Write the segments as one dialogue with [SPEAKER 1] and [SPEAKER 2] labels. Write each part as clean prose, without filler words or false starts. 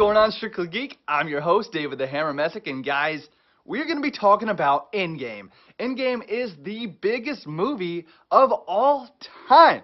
[SPEAKER 1] going on, Strictly Geek? I'm your host, David the Hammer Messick, and guys, we're going to be talking about Endgame. Endgame is the biggest movie of all time.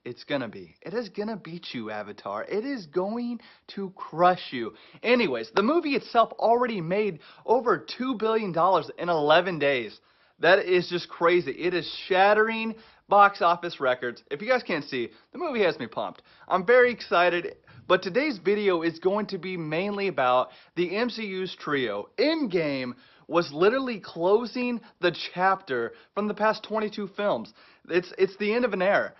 [SPEAKER 1] It's going to be. It is going to beat you, Avatar. It is going to crush you. Anyways, the movie itself already made over $2 billion in 11 days. That is just crazy. It is shattering box office records. If you guys can't see, the movie has me pumped. I'm very excited. But today's video is going to be mainly about the MCU's trio. Endgame was literally closing the chapter from the past 22 films. It's the end of an era.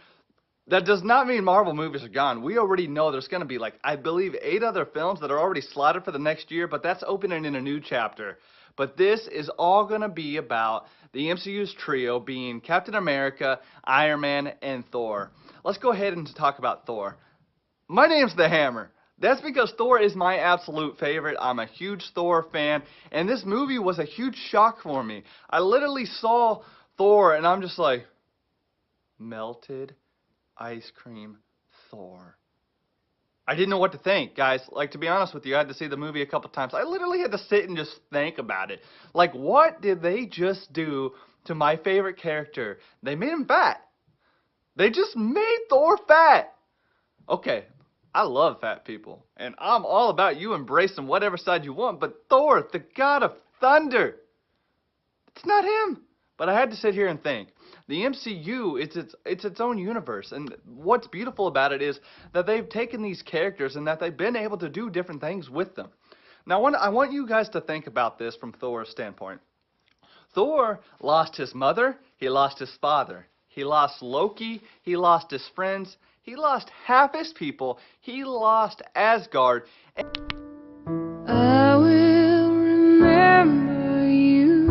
[SPEAKER 1] That does not mean Marvel movies are gone. We already know there's going to be, like, I believe 8 other films that are already slotted for the next year, but that's opening in a new chapter. But this is all going to be about the MCU's trio being Captain America, Iron Man, and Thor. Let's go ahead and talk about Thor. My name's The Hammer. That's because Thor is my absolute favorite. I'm a huge Thor fan, and this movie was a huge shock for me. I literally saw Thor, and I'm just like, melted ice cream Thor. I didn't know what to think, guys. Like, to be honest with you, I had to see the movie a couple times. I literally had to sit and just think about it. Like, what did they just do to my favorite character? They made him fat. They just made Thor fat. Okay, I love fat people, and I'm all about you embracing whatever side you want, but Thor, the god of thunder, it's not him. But I had to sit here and think. The MCU, it's its own universe, and what's beautiful about it is that they've taken these characters and that they've been able to do different things with them. Now, I want you guys to think about this from Thor's standpoint. Thor lost his mother, he lost his father, he lost Loki, he lost his friends, he lost half his people, he lost Asgard.
[SPEAKER 2] I will remember you.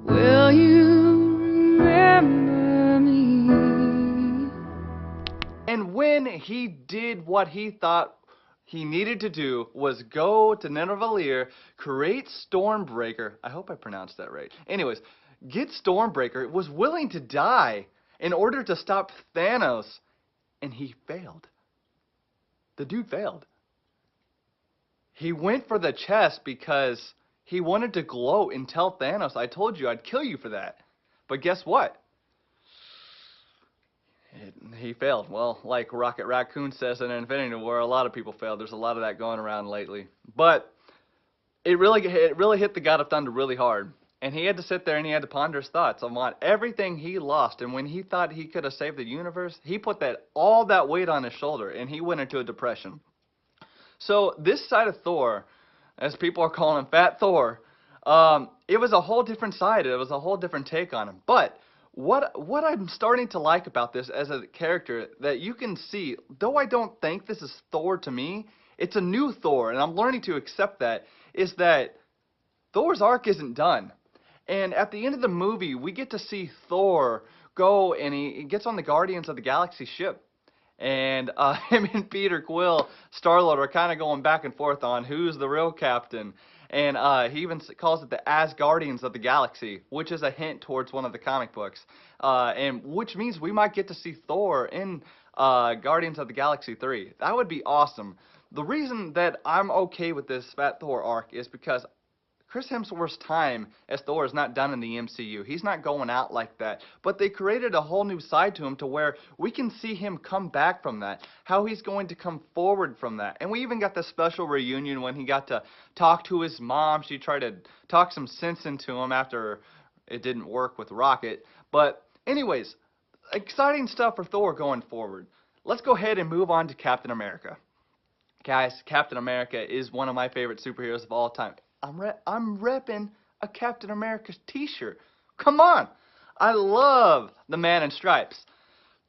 [SPEAKER 2] Will you remember me?
[SPEAKER 1] And when he did what he thought he needed to do was go to Nidavellir, create Stormbreaker. I hope I pronounced that right. Anyways, get Stormbreaker, was willing to die in order to stop Thanos, and he failed. The dude failed. He went for the chest because he wanted to gloat and tell Thanos, I told you I'd kill you for that. But guess what? He failed. Well, like Rocket Raccoon says in Infinity War, a lot of people failed. There's a lot of that going around lately. But it really hit the God of Thunder really hard. And he had to sit there and he had to ponder his thoughts on everything he lost. And when he thought he could have saved the universe, he put all that weight on his shoulder and he went into a depression. So this side of Thor, as people are calling him Fat Thor, it was a whole different side. It was a whole different take on him. But what I'm starting to like about this as a character, that you can see, though I don't think this is Thor to me, it's a new Thor, and I'm learning to accept that, is that Thor's arc isn't done. And at the end of the movie, we get to see Thor go and he gets on the Guardians of the Galaxy ship. And him and Peter Quill, Star-Lord, are kind of going back and forth on who's the real captain. And he even calls it the Asgardians of the Galaxy, which is a hint towards one of the comic books. And which means we might get to see Thor in Guardians of the Galaxy 3. That would be awesome. The reason that I'm okay with this Fat Thor arc is because Chris Hemsworth's time as Thor is not done in the MCU. He's not going out like that. But they created a whole new side to him to where we can see him come back from that. How he's going to come forward from that. And we even got the special reunion when he got to talk to his mom. She tried to talk some sense into him after it didn't work with Rocket. But anyways, exciting stuff for Thor going forward. Let's go ahead and move on to Captain America. Guys, Captain America is one of my favorite superheroes of all time. I'm repping a Captain America t-shirt. Come on. I love the Man in Stripes.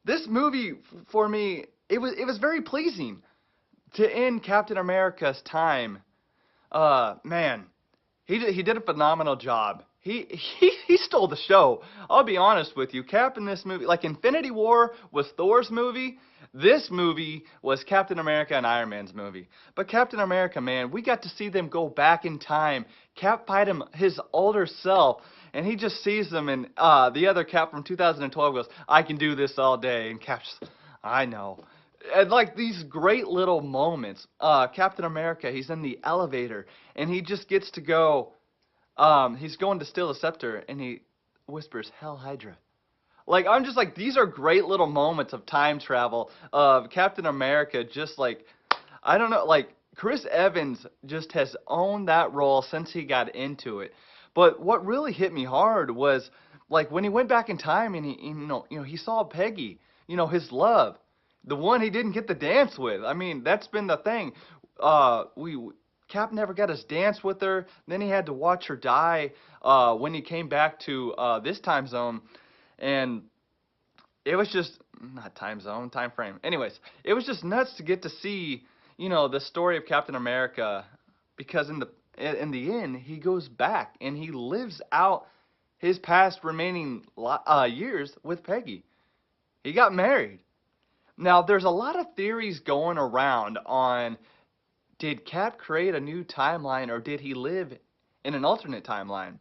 [SPEAKER 1] This movie, for me, it was very pleasing to end Captain America's time. Man, he did a phenomenal job. He stole the show. I'll be honest with you. Cap in this movie, like Infinity War was Thor's movie, this movie was Captain America and Iron Man's movie. But Captain America, man, we got to see them go back in time. Cap fight his older self, and he just sees them, and the other Cap from 2012 goes, I can do this all day. And Cap's, I know. And like these great little moments. Captain America, he's in the elevator and he just gets to go. He's going to steal the scepter and he whispers, "Hell Hydra." Like I'm just like these are great little moments of time travel of Captain America just like I don't know like Chris Evans just has owned that role since he got into it. But what really hit me hard was like when he went back in time and he saw Peggy, his love, the one he didn't get to dance with. I mean, that's been the thing. We Cap never got his dance with her. Then he had to watch her die when he came back to this time zone. And it was just not time zone, time frame. Anyways, it was just nuts to get to see, the story of Captain America because in the end he goes back and he lives out his past remaining years with Peggy. He got married. Now there's a lot of theories going around on did Cap create a new timeline or did he live in an alternate timeline?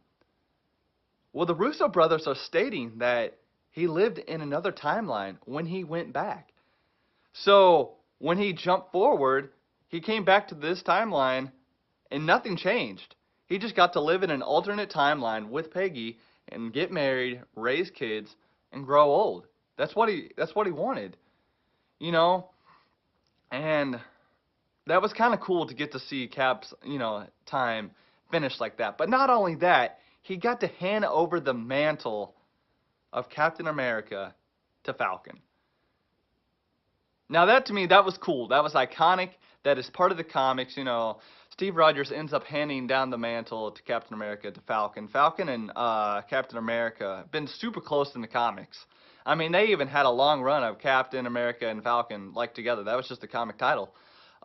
[SPEAKER 1] Well, the Russo brothers are stating that he lived in another timeline when he went back. So when he jumped forward, he came back to this timeline and nothing changed. He just got to live in an alternate timeline with Peggy and get married, raise kids, and grow old. That's what he wanted, you know? And that was kind of cool to get to see Cap's, time finish like that. But not only that, he got to hand over the mantle of Captain America to Falcon. Now that to me, that was cool. That was iconic. That is part of the comics. Steve Rogers ends up handing down the mantle to Captain America to Falcon. Falcon and Captain America have been super close in the comics. I mean, they even had a long run of Captain America and Falcon like together. That was just a comic title.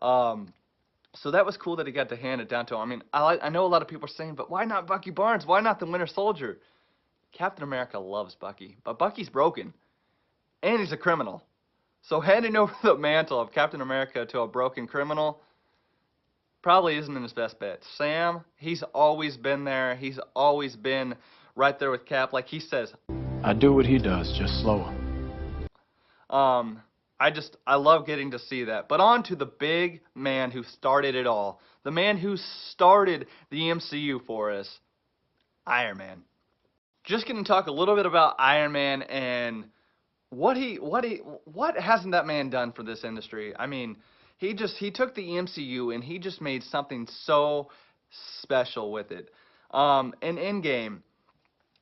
[SPEAKER 1] So that was cool that he got to hand it down to him. I mean, I know a lot of people are saying, but why not Bucky Barnes? Why not the Winter Soldier? Captain America loves Bucky, but Bucky's broken, and he's a criminal. So handing over the mantle of Captain America to a broken criminal probably isn't his best bet. Sam, he's always been there. He's always been right there with Cap. Like he says,
[SPEAKER 3] I do what he does, just slower.
[SPEAKER 1] I love getting to see that. But on to the big man who started it all. The man who started the MCU for us, Iron Man. Just going to talk a little bit about Iron Man and what hasn't that man done for this industry? I mean, he took the MCU and he just made something so special with it. In Endgame,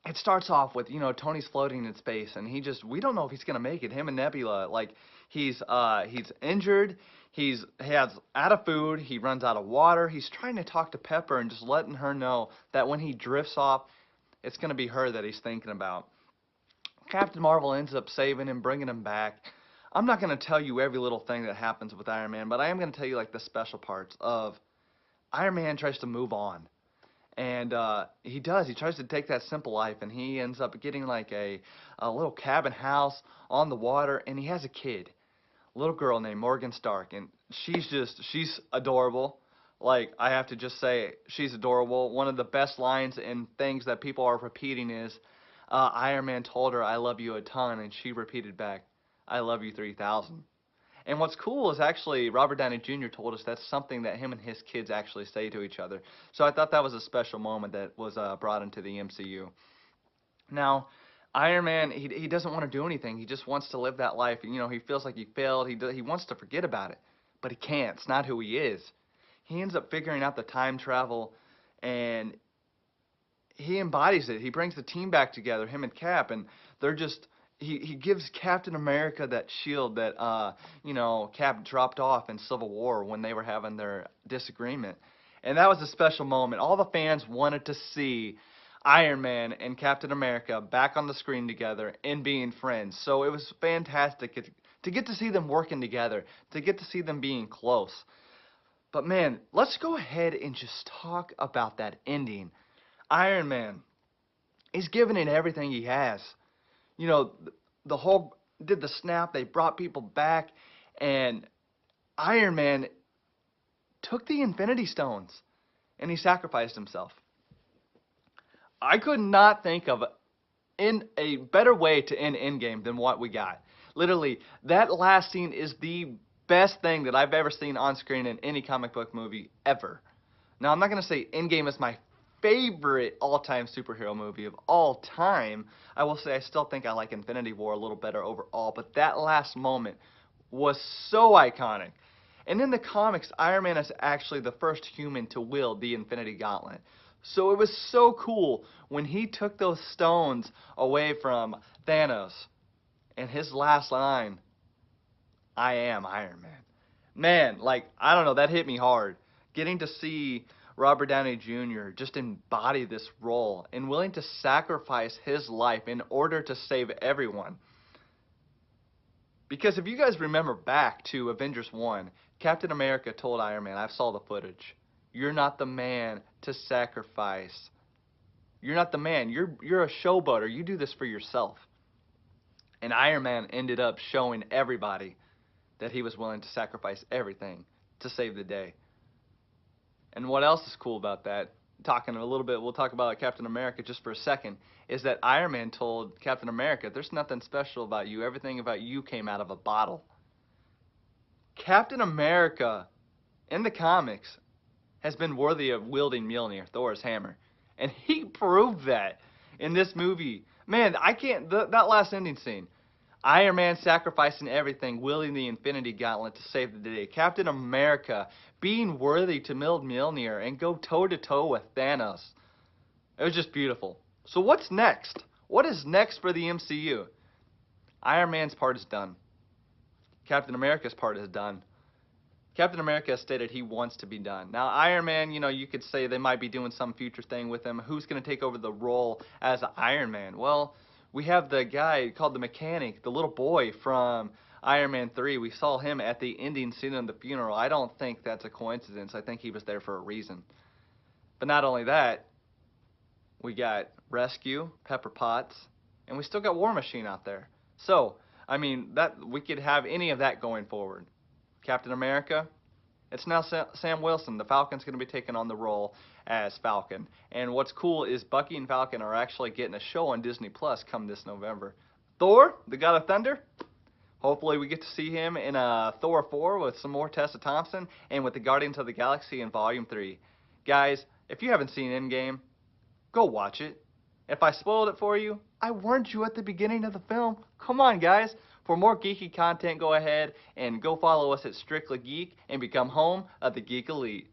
[SPEAKER 1] it starts off with, Tony's floating in space and we don't know if he's gonna make it. Him and Nebula, like he's injured, he has out of food, he runs out of water, he's trying to talk to Pepper and just letting her know that when he drifts off, it's gonna be her that he's thinking about. Captain Marvel ends up saving him, bringing him back. I'm not going to tell you every little thing that happens with Iron Man, but I am going to tell you like the special parts of Iron Man tries to move on. And he does. He tries to take that simple life, and he ends up getting like a little cabin house on the water, and he has a kid, a little girl named Morgan Stark, and she's adorable. Like, I have to just say, she's adorable. One of the best lines and things that people are repeating is, Iron Man told her, "I love you a ton," and she repeated back, "I love you 3,000." And what's cool is actually Robert Downey Jr. told us that's something that him and his kids actually say to each other. So I thought that was a special moment that was brought into the MCU. Now, Iron Man, he doesn't want to do anything. He just wants to live that life. He feels like he failed. He wants to forget about it, but he can't. It's not who he is. He ends up figuring out the time travel, and he embodies it. He brings the team back together, him and Cap, and they're just he gives Captain America that shield that Cap dropped off in Civil War when they were having their disagreement. And that was a special moment. All the fans wanted to see Iron Man and Captain America back on the screen together and being friends. So it was fantastic to get to see them working together, to get to see them being close. But man, let's go ahead and just talk about that ending. Iron Man, he's giving it everything he has. The whole did the snap, they brought people back, and Iron Man took the Infinity Stones, and he sacrificed himself. I could not think of in a better way to end Endgame than what we got. Literally, that last scene is the best thing that I've ever seen on screen in any comic book movie ever. Now, I'm not going to say Endgame is my favorite all-time superhero movie of all time. I will say I still think I like Infinity War a little better overall, but that last moment was so iconic. And in the comics, Iron Man is actually the first human to wield the Infinity Gauntlet. So it was so cool when he took those stones away from Thanos and his last line, I am Iron Man. Man, like, I don't know, that hit me hard. Getting to see Robert Downey Jr. just embody this role and willing to sacrifice his life in order to save everyone. Because if you guys remember back to Avengers 1, Captain America told Iron Man, I saw the footage, you're not the man to sacrifice. You're not the man. You're a showboater. You do this for yourself. And Iron Man ended up showing everybody that he was willing to sacrifice everything to save the day. And what else is cool about that, talking a little bit, we'll talk about Captain America just for a second, is that Iron Man told Captain America, there's nothing special about you. Everything about you came out of a bottle. Captain America, in the comics, has been worthy of wielding Mjolnir, Thor's hammer. And he proved that in this movie. Man, I can't, that last ending scene. Iron Man sacrificing everything, wielding the Infinity Gauntlet to save the day. Captain America being worthy to wield Mjolnir and go toe-to-toe with Thanos. It was just beautiful. So what's next? What is next for the MCU? Iron Man's part is done. Captain America's part is done. Captain America has stated he wants to be done. Now, Iron Man, you know, you could say they might be doing some future thing with him. Who's going to take over the role as Iron Man? Well, we have the guy called the mechanic, the little boy from Iron Man 3. We saw him at the ending scene of the funeral. I don't think that's a coincidence. I think he was there for a reason. But not only that, we got Rescue, Pepper Potts, and we still got War Machine out there. So, I mean, that we could have any of that going forward. Captain America, it's now Sam Wilson. The Falcon's going to be taking on the role as Falcon. And what's cool is Bucky and Falcon are actually getting a show on Disney Plus come this November. Thor, the God of Thunder, hopefully we get to see him in Thor 4 with some more Tessa Thompson and with the Guardians of the Galaxy in Volume 3. Guys, if you haven't seen Endgame, go watch it. If I spoiled it for you, I warned you at the beginning of the film. Come on, guys. For more geeky content, go ahead and go follow us at Strictly Geek and become home of the Geek Elite.